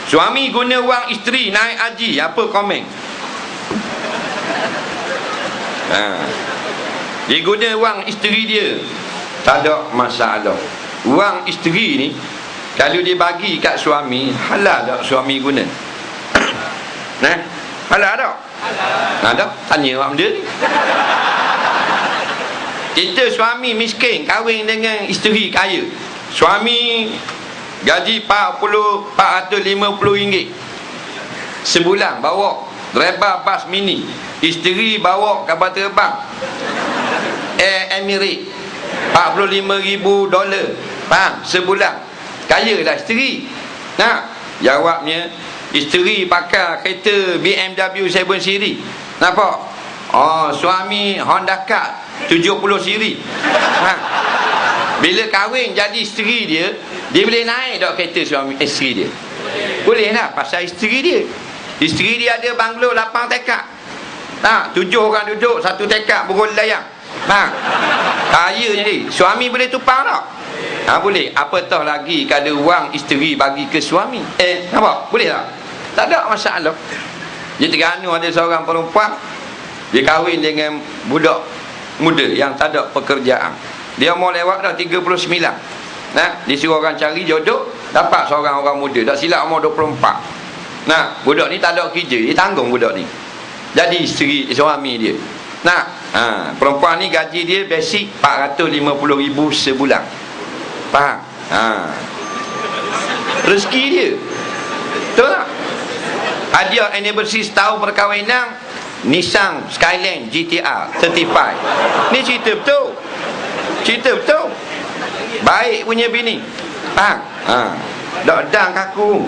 Suami guna wang isteri naik haji, apa komen? Dia guna wang isteri dia, tak ada masalah. Wang isteri ni kalau dia bagi kat suami, halal tak suami guna? Halal tak? Halal. Tak? Tanya orang dia ni. Kita suami miskin kahwin dengan isteri kaya. Suami gaji RM450 sebulan, bawa driver bas mini. Isteri bawa kapal terbang Air Emirates $45,000, faham? Sebulan. Kaya lah isteri. Jawabnya, isteri pakai kereta BMW 7 siri. Nampak? Suami Honda Cut 70 siri. Bila kahwin jadi isteri dia, dia boleh naik tak kereta suami isteri dia? Boleh lah, pasal isteri dia. Isteri dia ada banglo 8 tekak. 7 orang duduk, 1 tekak burung layang. Kaya jadi. Suami boleh tupang tak? Boleh. Apatah lagi kalau wang isteri bagi ke suami. Nampak? Boleh tak? Tak ada masalah. Di Terengganu ada seorang perempuan, dia kahwin dengan budak muda yang tak ada pekerjaan. Dia mau lewat dah 39. Dia suruh orang cari jodoh, dapat seorang orang muda, tak silap umur 24. Budak ni tak ada kerja, dia tanggung budak ni. Jadi isteri suami dia. Perempuan ni gaji dia basic RM450,000 sebulan. Faham? Rezeki dia. Betul tak? Hadiah anniversary setahun perkahwinan Nissan Skyline GTR 35. Ni cerita betul. Cerita betul. Baik punya bini. Faham? Dok dang kaku.